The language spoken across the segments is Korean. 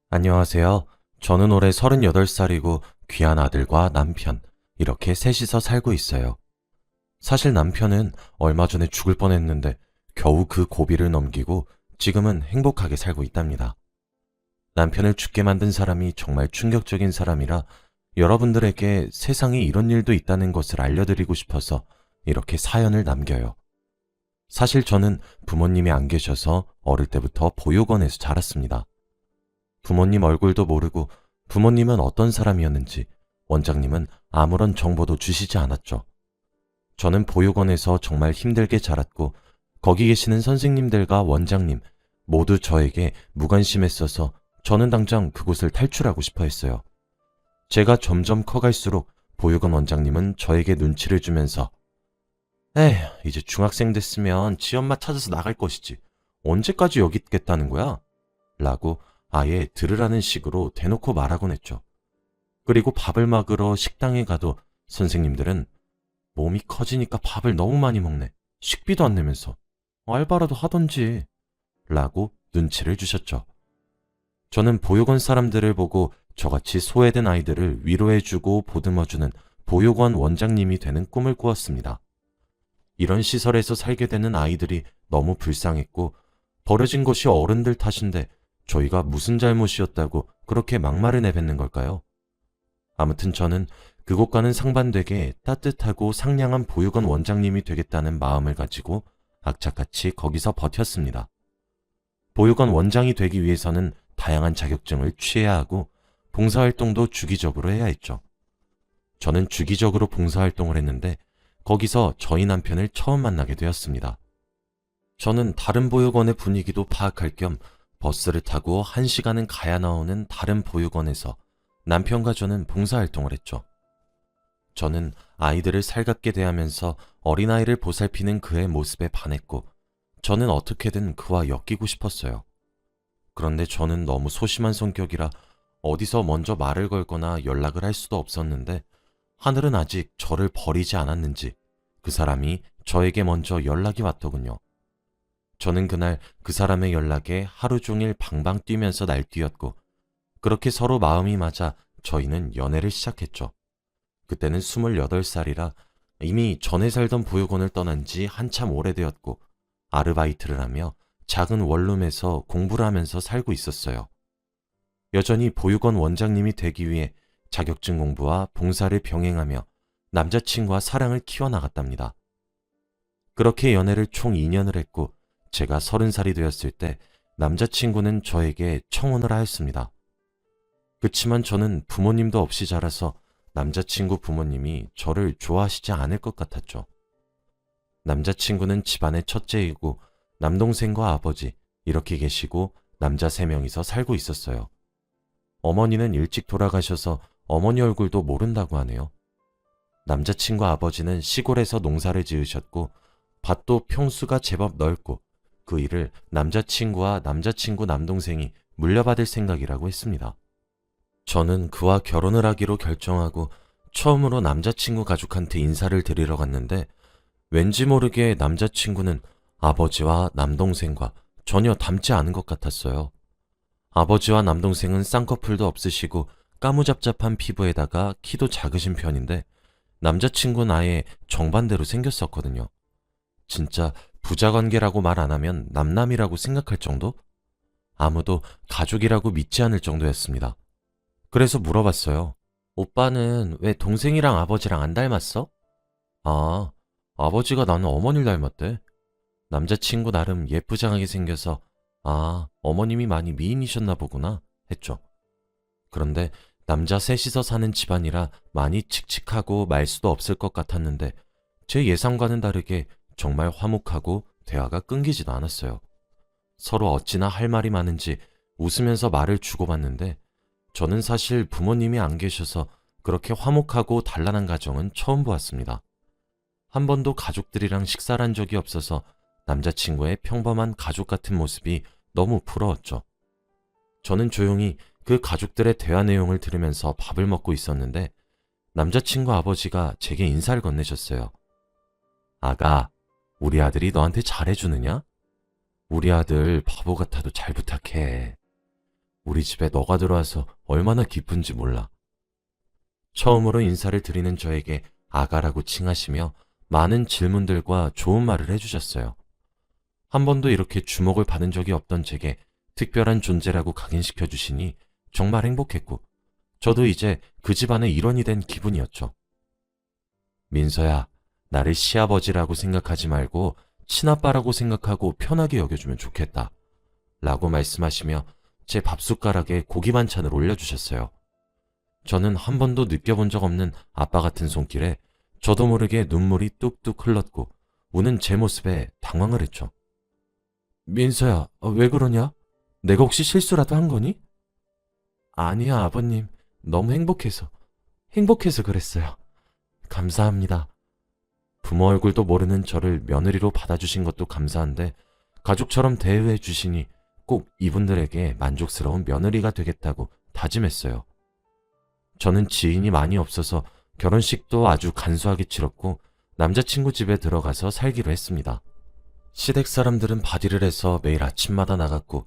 안녕하세요. 저는 올해 38살이고 귀한 아들과 남편, 이렇게 셋이서 살고 있어요. 사실 남편은 얼마 전에 죽을 뻔했는데 겨우 그 고비를 넘기고 지금은 행복하게 살고 있답니다. 남편을 죽게 만든 사람이 정말 충격적인 사람이라 여러분들에게 세상에 이런 일도 있다는 것을 알려드리고 싶어서 이렇게 사연을 남겨요. 사실 저는 부모님이 안 계셔서 어릴 때부터 보육원에서 자랐습니다. 부모님 얼굴도 모르고 부모님은 어떤 사람이었는지 원장님은 아무런 정보도 주시지 않았죠. 저는 보육원에서 정말 힘들게 자랐고 거기 계시는 선생님들과 원장님 모두 저에게 무관심했어서 저는 당장 그곳을 탈출하고 싶어 했어요. 제가 점점 커갈수록 보육원 원장님은 저에게 눈치를 주면서 에휴, 이제 중학생 됐으면 지 엄마 찾아서 나갈 것이지. 언제까지 여기 있겠다는 거야? 라고 아예 들으라는 식으로 대놓고 말하곤 했죠. 그리고 밥을 먹으러 식당에 가도 선생님들은 몸이 커지니까 밥을 너무 많이 먹네. 식비도 안 내면서. 알바라도 하던지. 라고 눈치를 주셨죠. 저는 보육원 사람들을 보고 저같이 소외된 아이들을 위로해주고 보듬어주는 보육원 원장님이 되는 꿈을 꾸었습니다. 이런 시설에서 살게 되는 아이들이 너무 불쌍했고 버려진 것이 어른들 탓인데 저희가 무슨 잘못이었다고 그렇게 막말을 내뱉는 걸까요? 아무튼 저는 그곳과는 상반되게 따뜻하고 상냥한 보육원 원장님이 되겠다는 마음을 가지고 악착같이 거기서 버텼습니다. 보육원 원장이 되기 위해서는 다양한 자격증을 취해야 하고 봉사활동도 주기적으로 해야 했죠. 저는 주기적으로 봉사활동을 했는데 거기서 저희 남편을 처음 만나게 되었습니다. 저는 다른 보육원의 분위기도 파악할 겸 버스를 타고 1시간은 가야 나오는 다른 보육원에서 남편과 저는 봉사활동을 했죠. 저는 아이들을 살갑게 대하면서 어린아이를 보살피는 그의 모습에 반했고 저는 어떻게든 그와 엮이고 싶었어요. 그런데 저는 너무 소심한 성격이라 어디서 먼저 말을 걸거나 연락을 할 수도 없었는데 하늘은 아직 저를 버리지 않았는지 그 사람이 저에게 먼저 연락이 왔더군요. 저는 그날 그 사람의 연락에 하루 종일 방방 뛰면서 날뛰었고 그렇게 서로 마음이 맞아 저희는 연애를 시작했죠. 그때는 28살이라 이미 전에 살던 보육원을 떠난 지 한참 오래되었고 아르바이트를 하며 작은 원룸에서 공부를 하면서 살고 있었어요. 여전히 보육원 원장님이 되기 위해 자격증 공부와 봉사를 병행하며 남자친구와 사랑을 키워나갔답니다. 그렇게 연애를 총 2년을 했고 제가 30살이 되었을 때 남자친구는 저에게 청혼을 하였습니다. 그치만 저는 부모님도 없이 자라서 남자친구 부모님이 저를 좋아하시지 않을 것 같았죠. 남자친구는 집안의 첫째이고 남동생과 아버지 이렇게 계시고 남자 3명이서 살고 있었어요. 어머니는 일찍 돌아가셔서 어머니 얼굴도 모른다고 하네요. 남자친구 아버지는 시골에서 농사를 지으셨고 밭도 평수가 제법 넓고 그 일을 남자친구와 남자친구 남동생이 물려받을 생각이라고 했습니다. 저는 그와 결혼을 하기로 결정하고 처음으로 남자친구 가족한테 인사를 드리러 갔는데 왠지 모르게 남자친구는 아버지와 남동생과 전혀 닮지 않은 것 같았어요. 아버지와 남동생은 쌍꺼풀도 없으시고 까무잡잡한 피부에다가 키도 작으신 편인데 남자친구는 아예 정반대로 생겼었거든요. 진짜 부자관계라고 말 안 하면 남남이라고 생각할 정도? 아무도 가족이라고 믿지 않을 정도였습니다. 그래서 물어봤어요. 오빠는 왜 동생이랑 아버지랑 안 닮았어? 아, 아버지가 나는 어머니를 닮았대. 남자친구 나름 예쁘장하게 생겨서 아, 어머님이 많이 미인이셨나 보구나 했죠. 그런데 남자 셋이서 사는 집안이라 많이 칙칙하고 말수도 없을 것 같았는데 제 예상과는 다르게 정말 화목하고 대화가 끊기지도 않았어요. 서로 어찌나 할 말이 많은지 웃으면서 말을 주고받는데 저는 사실 부모님이 안 계셔서 그렇게 화목하고 단란한 가정은 처음 보았습니다. 한 번도 가족들이랑 식사를 한 적이 없어서 남자친구의 평범한 가족 같은 모습이 너무 부러웠죠. 저는 조용히 그 가족들의 대화 내용을 들으면서 밥을 먹고 있었는데 남자친구 아버지가 제게 인사를 건네셨어요. 아가, 우리 아들이 너한테 잘해주느냐? 우리 아들 바보 같아도 잘 부탁해. 우리 집에 너가 들어와서 얼마나 기쁜지 몰라. 처음으로 인사를 드리는 저에게 아가라고 칭하시며 많은 질문들과 좋은 말을 해주셨어요. 한 번도 이렇게 주목을 받은 적이 없던 제게 특별한 존재라고 각인시켜 주시니 정말 행복했고, 저도 이제 그 집안의 일원이 된 기분이었죠. 민서야, 나를 시아버지라고 생각하지 말고 친아빠라고 생각하고 편하게 여겨주면 좋겠다. 라고 말씀하시며 제 밥숟가락에 고기 반찬을 올려주셨어요. 저는 한 번도 느껴본 적 없는 아빠 같은 손길에 저도 모르게 눈물이 뚝뚝 흘렀고 우는 제 모습에 당황을 했죠. 민서야, 왜 그러냐? 내가 혹시 실수라도 한 거니? 아니야, 아버님. 너무 행복해서 그랬어요. 감사합니다. 부모 얼굴도 모르는 저를 며느리로 받아주신 것도 감사한데 가족처럼 대우해 주시니 꼭 이분들에게 만족스러운 며느리가 되겠다고 다짐했어요. 저는 지인이 많이 없어서 결혼식도 아주 간소하게 치렀고 남자친구 집에 들어가서 살기로 했습니다. 시댁 사람들은 바디를 해서 매일 아침마다 나갔고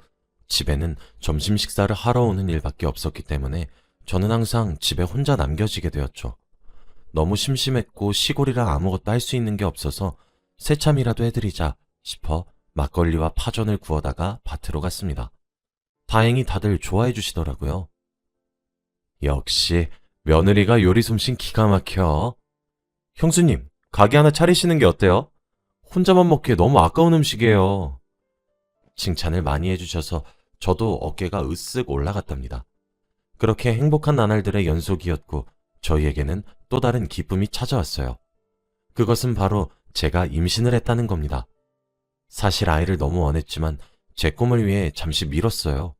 집에는 점심 식사를 하러 오는 일밖에 없었기 때문에 저는 항상 집에 혼자 남겨지게 되었죠. 너무 심심했고 시골이라 아무것도 할 수 있는 게 없어서 새참이라도 해드리자 싶어 막걸리와 파전을 구워다가 밭으로 갔습니다. 다행히 다들 좋아해 주시더라고요. 역시 며느리가 요리 솜씨 기가 막혀. 형수님, 가게 하나 차리시는 게 어때요? 혼자만 먹기에 너무 아까운 음식이에요. 칭찬을 많이 해주셔서 저도 어깨가 으쓱 올라갔답니다. 그렇게 행복한 나날들의 연속이었고 저희에게는 또 다른 기쁨이 찾아왔어요. 그것은 바로 제가 임신을 했다는 겁니다. 사실 아이를 너무 원했지만 제 꿈을 위해 잠시 미뤘어요.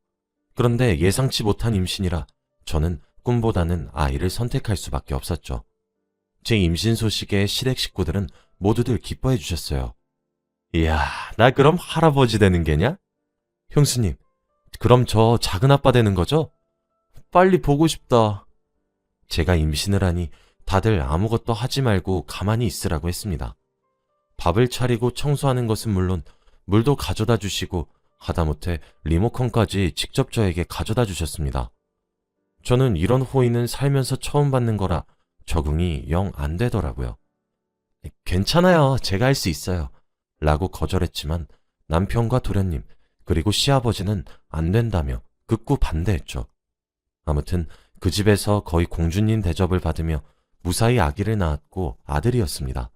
그런데 예상치 못한 임신이라 저는 꿈보다는 아이를 선택할 수밖에 없었죠. 제 임신 소식에 시댁 식구들은 모두들 기뻐해 주셨어요. 이야, 나 그럼 할아버지 되는 게냐? 형수님, 그럼 저 작은 아빠 되는 거죠? 빨리 보고 싶다. 제가 임신을 하니 다들 아무것도 하지 말고 가만히 있으라고 했습니다. 밥을 차리고 청소하는 것은 물론 물도 가져다 주시고 하다못해 리모컨까지 직접 저에게 가져다 주셨습니다. 저는 이런 호의는 살면서 처음 받는 거라 적응이 영 안 되더라고요. 괜찮아요. 제가 할 수 있어요. 라고 거절했지만 남편과 도련님 그리고 시아버지는 안 된다며 극구 반대했죠. 아무튼 그 집에서 거의 공주님 대접을 받으며 무사히 아기를 낳았고 아들이었습니다.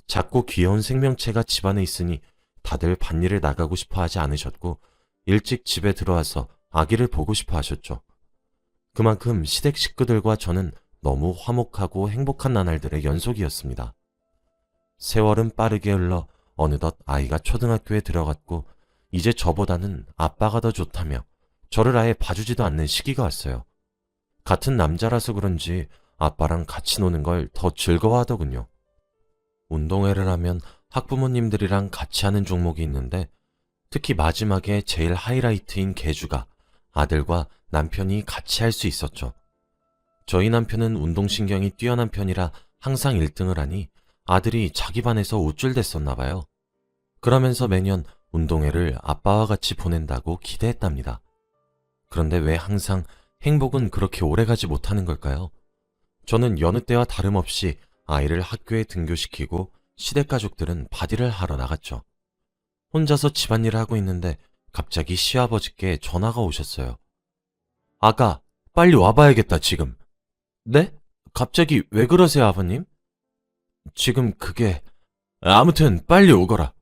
작고 귀여운 생명체가 집안에 있으니 다들 밭일을 나가고 싶어 하지 않으셨고 일찍 집에 들어와서 아기를 보고 싶어 하셨죠. 그만큼 시댁 식구들과 저는 너무 화목하고 행복한 나날들의 연속이었습니다. 세월은 빠르게 흘러 어느덧 아이가 초등학교에 들어갔고 이제 저보다는 아빠가 더 좋다며 저를 아예 봐주지도 않는 시기가 왔어요. 같은 남자라서 그런지 아빠랑 같이 노는 걸 더 즐거워하더군요. 운동회를 하면 학부모님들이랑 같이 하는 종목이 있는데 특히 마지막에 제일 하이라이트인 계주가 아들과 남편이 같이 할 수 있었죠. 저희 남편은 운동신경이 뛰어난 편이라 항상 1등을 하니 아들이 자기 반에서 우쭐댔었나 봐요. 그러면서 매년 운동회를 아빠와 같이 보낸다고 기대했답니다. 그런데 왜 항상 행복은 그렇게 오래가지 못하는 걸까요? 저는 여느 때와 다름없이 아이를 학교에 등교시키고 시댁 가족들은 바디를 하러 나갔죠. 혼자서 집안일을 하고 있는데 갑자기 시아버지께 전화가 오셨어요. 아가, 빨리 와봐야겠다, 지금. 네? 갑자기 왜 그러세요, 아버님? 지금 그게... 아무튼 빨리 오거라.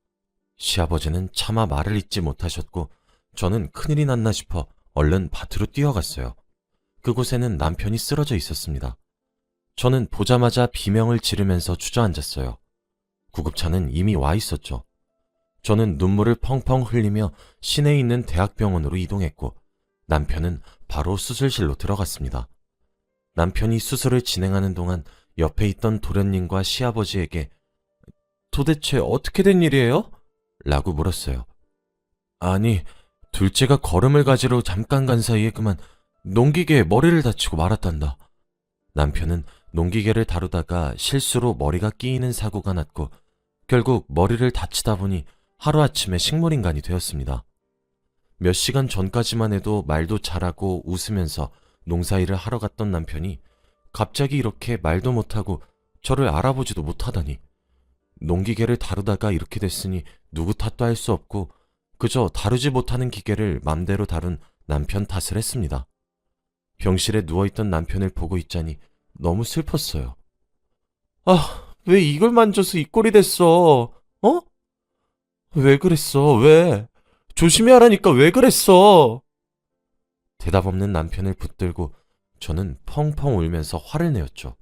시아버지는 차마 말을 잇지 못하셨고 저는 큰일이 났나 싶어 얼른 밭으로 뛰어갔어요. 그곳에는 남편이 쓰러져 있었습니다. 저는 보자마자 비명을 지르면서 주저앉았어요. 구급차는 이미 와 있었죠. 저는 눈물을 펑펑 흘리며 시내에 있는 대학병원으로 이동했고 남편은 바로 수술실로 들어갔습니다. 남편이 수술을 진행하는 동안 옆에 있던 도련님과 시아버지에게 도대체 어떻게 된 일이에요? 라고 물었어요. 아니, 둘째가 걸음을 가지러 잠깐 간 사이에 그만 농기계에 머리를 다치고 말았단다. 남편은 농기계를 다루다가 실수로 머리가 끼이는 사고가 났고 결국 머리를 다치다 보니 하루아침에 식물인간이 되었습니다. 몇 시간 전까지만 해도 말도 잘하고 웃으면서 농사일을 하러 갔던 남편이 갑자기 이렇게 말도 못하고 저를 알아보지도 못하다니. 농기계를 다루다가 이렇게 됐으니 누구 탓도 할 수 없고 그저 다루지 못하는 기계를 맘대로 다룬 남편 탓을 했습니다. 병실에 누워있던 남편을 보고 있자니 너무 슬펐어요. 아, 왜 이걸 만져서 이 꼴이 됐어? 어? 왜 그랬어? 왜? 조심히 하라니까 왜 그랬어? 대답 없는 남편을 붙들고 저는 펑펑 울면서 화를 내었죠.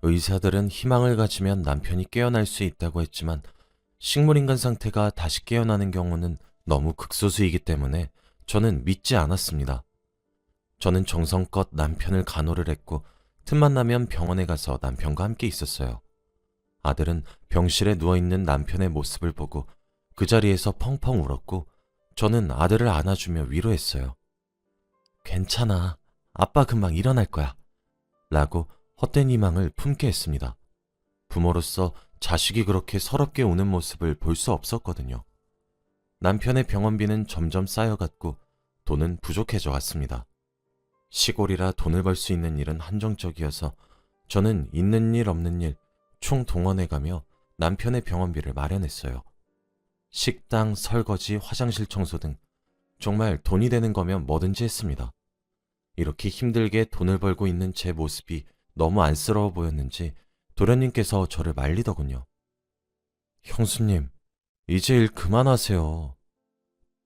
의사들은 희망을 가지면 남편이 깨어날 수 있다고 했지만 식물인간 상태가 다시 깨어나는 경우는 너무 극소수이기 때문에 저는 믿지 않았습니다. 저는 정성껏 남편을 간호를 했고 틈만 나면 병원에 가서 남편과 함께 있었어요. 아들은 병실에 누워있는 남편의 모습을 보고 그 자리에서 펑펑 울었고 저는 아들을 안아주며 위로했어요. 괜찮아. 아빠 금방 일어날 거야. 라고 헛된 희망을 품게 했습니다. 부모로서 자식이 그렇게 서럽게 우는 모습을 볼 수 없었거든요. 남편의 병원비는 점점 쌓여갔고 돈은 부족해져 갔습니다. 시골이라 돈을 벌 수 있는 일은 한정적이어서 저는 있는 일 없는 일 총동원해가며 남편의 병원비를 마련했어요. 식당, 설거지, 화장실 청소 등 정말 돈이 되는 거면 뭐든지 했습니다. 이렇게 힘들게 돈을 벌고 있는 제 모습이 너무 안쓰러워 보였는지 도련님께서 저를 말리더군요. 형수님, 이제 일 그만하세요.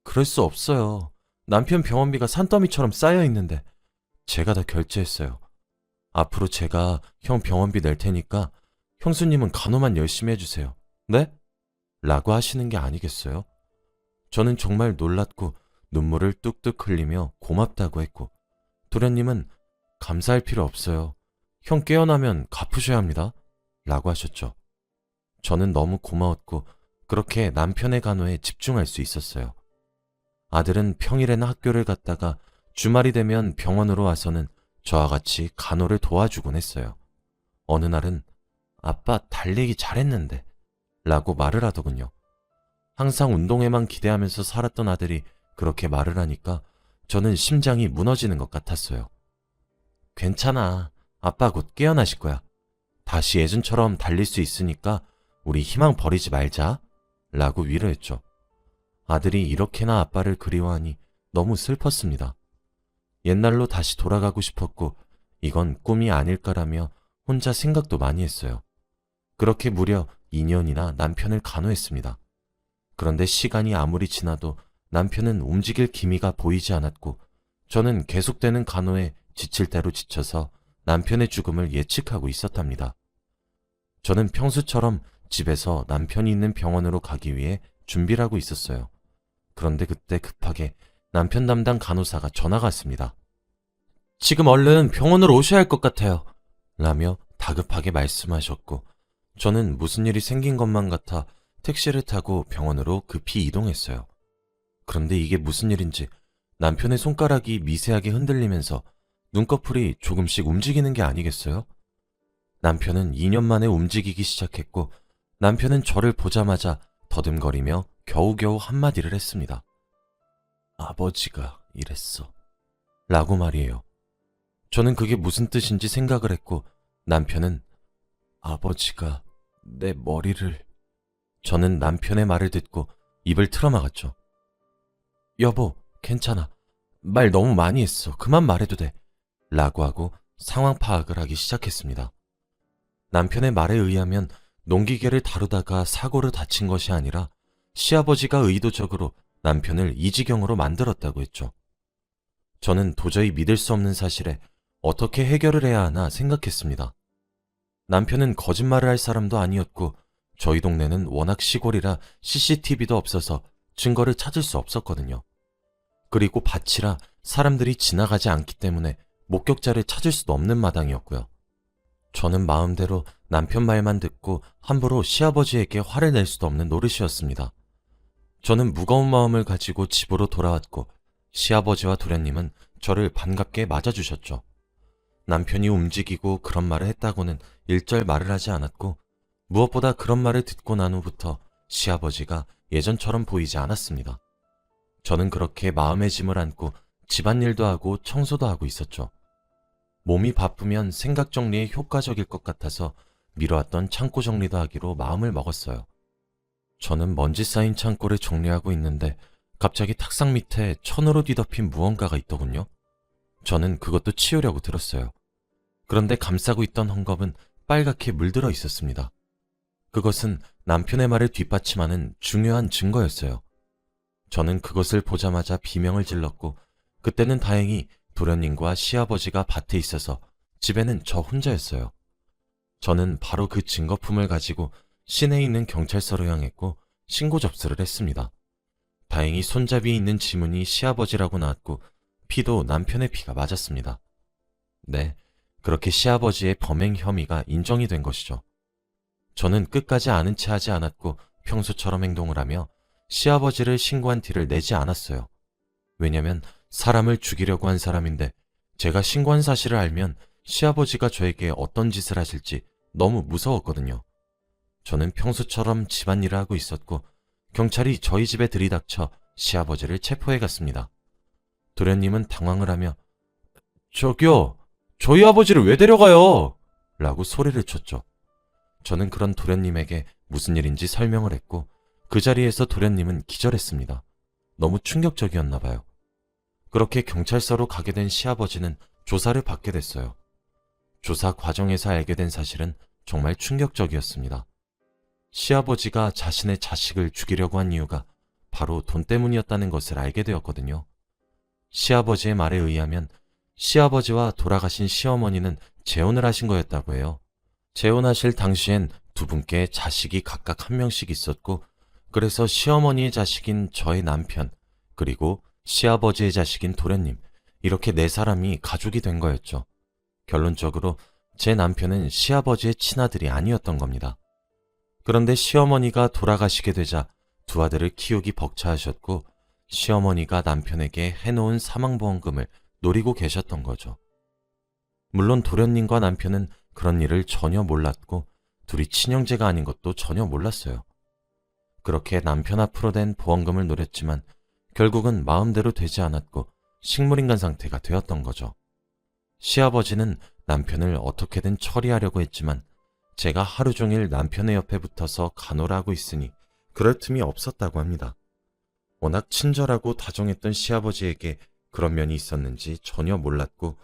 그럴 수 없어요. 남편 병원비가 산더미처럼 쌓여 있는데 제가 다 결제했어요. 앞으로 제가 형 병원비 낼 테니까 형수님은 간호만 열심히 해주세요. 네? 라고 하시는 게 아니겠어요? 저는 정말 놀랐고 눈물을 뚝뚝 흘리며 고맙다고 했고 도련님은 감사할 필요 없어요. 형 깨어나면 갚으셔야 합니다. 라고 하셨죠. 저는 너무 고마웠고 그렇게 남편의 간호에 집중할 수 있었어요. 아들은 평일에는 학교를 갔다가 주말이 되면 병원으로 와서는 저와 같이 간호를 도와주곤 했어요. 어느 날은 아빠 달리기 잘했는데 라고 말을 하더군요. 항상 운동에만 기대하면서 살았던 아들이 그렇게 말을 하니까 저는 심장이 무너지는 것 같았어요. 괜찮아. 아빠 곧 깨어나실 거야. 다시 예전처럼 달릴 수 있으니까 우리 희망 버리지 말자. 라고 위로했죠. 아들이 이렇게나 아빠를 그리워하니 너무 슬펐습니다. 옛날로 다시 돌아가고 싶었고 이건 꿈이 아닐까라며 혼자 생각도 많이 했어요. 그렇게 무려 2년이나 남편을 간호했습니다. 그런데 시간이 아무리 지나도 남편은 움직일 기미가 보이지 않았고 저는 계속되는 간호에 지칠 대로 지쳐서 남편의 죽음을 예측하고 있었답니다. 저는 평소처럼 집에서 남편이 있는 병원으로 가기 위해 준비를 하고 있었어요. 그런데 그때 급하게 남편 담당 간호사가 전화가 왔습니다. 지금 얼른 병원으로 오셔야 할 것 같아요. 라며 다급하게 말씀하셨고 저는 무슨 일이 생긴 것만 같아 택시를 타고 병원으로 급히 이동했어요. 그런데 이게 무슨 일인지 남편의 손가락이 미세하게 흔들리면서 눈꺼풀이 조금씩 움직이는 게 아니겠어요? 남편은 2년 만에 움직이기 시작했고 남편은 저를 보자마자 더듬거리며 겨우겨우 한마디를 했습니다. 아버지가 이랬어. 라고 말이에요. 저는 그게 무슨 뜻인지 생각을 했고 남편은 아버지가 내 머리를... 저는 남편의 말을 듣고 입을 틀어막았죠. 여보, 괜찮아. 말 너무 많이 했어. 그만 말해도 돼. 라고 하고 상황 파악을 하기 시작했습니다. 남편의 말에 의하면 농기계를 다루다가 사고로 다친 것이 아니라 시아버지가 의도적으로 남편을 이 지경으로 만들었다고 했죠. 저는 도저히 믿을 수 없는 사실에 어떻게 해결을 해야 하나 생각했습니다. 남편은 거짓말을 할 사람도 아니었고 저희 동네는 워낙 시골이라 CCTV도 없어서 증거를 찾을 수 없었거든요. 그리고 밭이라 사람들이 지나가지 않기 때문에 목격자를 찾을 수도 없는 마당이었고요. 저는 마음대로 남편 말만 듣고 함부로 시아버지에게 화를 낼 수도 없는 노릇이었습니다. 저는 무거운 마음을 가지고 집으로 돌아왔고 시아버지와 도련님은 저를 반갑게 맞아주셨죠. 남편이 움직이고 그런 말을 했다고는 일절 말을 하지 않았고 무엇보다 그런 말을 듣고 난 후부터 시아버지가 예전처럼 보이지 않았습니다. 저는 그렇게 마음의 짐을 안고 집안일도 하고 청소도 하고 있었죠. 몸이 바쁘면 생각 정리에 효과적일 것 같아서 미뤄왔던 창고 정리도 하기로 마음을 먹었어요. 저는 먼지 쌓인 창고를 정리하고 있는데 갑자기 탁상 밑에 천으로 뒤덮인 무언가가 있더군요. 저는 그것도 치우려고 들었어요. 그런데 감싸고 있던 헝겊은 빨갛게 물들어 있었습니다. 그것은 남편의 말을 뒷받침하는 중요한 증거였어요. 저는 그것을 보자마자 비명을 질렀고 그때는 다행히 도련님과 시아버지가 밭에 있어서 집에는 저 혼자였어요. 저는 바로 그 증거품을 가지고 시내에 있는 경찰서로 향했고 신고 접수를 했습니다. 다행히 손잡이에 있는 지문이 시아버지라고 나왔고 피도 남편의 피가 맞았습니다. 네, 그렇게 시아버지의 범행 혐의가 인정이 된 것이죠. 저는 끝까지 아는 체 하지 않았고 평소처럼 행동을 하며 시아버지를 신고한 티를 내지 않았어요. 왜냐면 사람을 죽이려고 한 사람인데 제가 신고한 사실을 알면 시아버지가 저에게 어떤 짓을 하실지 너무 무서웠거든요. 저는 평소처럼 집안일을 하고 있었고 경찰이 저희 집에 들이닥쳐 시아버지를 체포해 갔습니다. 도련님은 당황을 하며 저기요, 저희 아버지를 왜 데려가요? 라고 소리를 쳤죠. 저는 그런 도련님에게 무슨 일인지 설명을 했고 그 자리에서 도련님은 기절했습니다. 너무 충격적이었나 봐요. 그렇게 경찰서로 가게 된 시아버지는 조사를 받게 됐어요. 조사 과정에서 알게 된 사실은 정말 충격적이었습니다. 시아버지가 자신의 자식을 죽이려고 한 이유가 바로 돈 때문이었다는 것을 알게 되었거든요. 시아버지의 말에 의하면 시아버지와 돌아가신 시어머니는 재혼을 하신 거였다고 해요. 재혼하실 당시엔 두 분께 자식이 각각 한 명씩 있었고 그래서 시어머니의 자식인 저의 남편 그리고 시아버지의 자식인 도련님 이렇게 네 사람이 가족이 된 거였죠. 결론적으로 제 남편은 시아버지의 친아들이 아니었던 겁니다. 그런데 시어머니가 돌아가시게 되자 두 아들을 키우기 벅차하셨고 시어머니가 남편에게 해놓은 사망보험금을 노리고 계셨던 거죠. 물론 도련님과 남편은 그런 일을 전혀 몰랐고 둘이 친형제가 아닌 것도 전혀 몰랐어요. 그렇게 남편 앞으로 된 보험금을 노렸지만 결국은 마음대로 되지 않았고 식물인간 상태가 되었던 거죠. 시아버지는 남편을 어떻게든 처리하려고 했지만 제가 하루 종일 남편의 옆에 붙어서 간호를 하고 있으니 그럴 틈이 없었다고 합니다. 워낙 친절하고 다정했던 시아버지에게 그런 면이 있었는지 전혀 몰랐고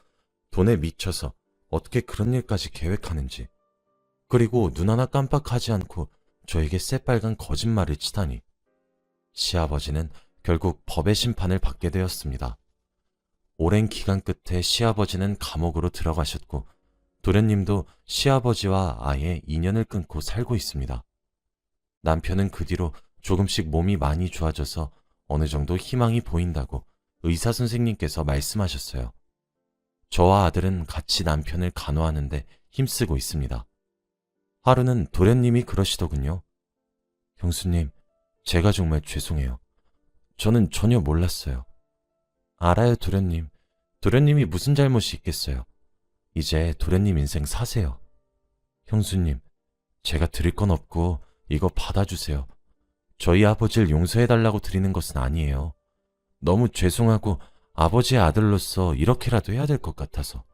돈에 미쳐서 어떻게 그런 일까지 계획하는지 그리고 눈 하나 깜빡하지 않고 저에게 새빨간 거짓말을 치다니 시아버지는 결국 법의 심판을 받게 되었습니다. 오랜 기간 끝에 시아버지는 감옥으로 들어가셨고 도련님도 시아버지와 아예 인연을 끊고 살고 있습니다. 남편은 그 뒤로 조금씩 몸이 많이 좋아져서 어느 정도 희망이 보인다고 의사 선생님께서 말씀하셨어요. 저와 아들은 같이 남편을 간호하는데 힘쓰고 있습니다. 하루는 도련님이 그러시더군요. 형수님, 제가 정말 죄송해요. 저는 전혀 몰랐어요. 알아요, 도련님. 도련님이 무슨 잘못이 있겠어요. 이제 도련님 인생 사세요. 형수님, 제가 드릴 건 없고 이거 받아주세요. 저희 아버지를 용서해달라고 드리는 것은 아니에요. 너무 죄송하고 아버지의 아들로서 이렇게라도 해야 될 것 같아서.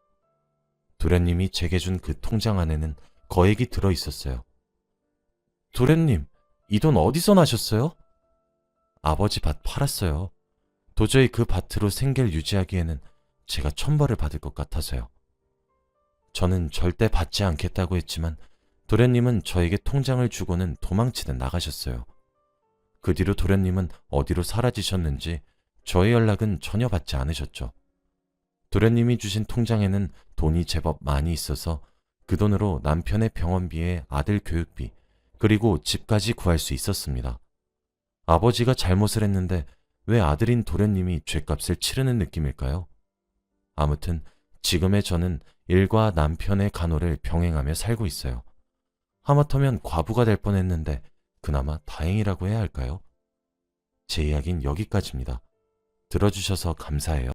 도련님이 제게 준 그 통장 안에는 거액이 들어있었어요. 도련님, 이 돈 어디서 나셨어요? 아버지 밭 팔았어요. 도저히 그 밭으로 생계를 유지하기에는 제가 천벌을 받을 것 같아서요. 저는 절대 받지 않겠다고 했지만 도련님은 저에게 통장을 주고는 도망치듯 나가셨어요. 그 뒤로 도련님은 어디로 사라지셨는지 저의 연락은 전혀 받지 않으셨죠. 도련님이 주신 통장에는 돈이 제법 많이 있어서 그 돈으로 남편의 병원비에 아들 교육비 그리고 집까지 구할 수 있었습니다. 아버지가 잘못을 했는데 왜 아들인 도련님이 죗값을 치르는 느낌일까요? 아무튼 지금의 저는 일과 남편의 간호를 병행하며 살고 있어요. 하마터면 과부가 될 뻔했는데 그나마 다행이라고 해야 할까요? 제 이야기는 여기까지입니다. 들어주셔서 감사해요.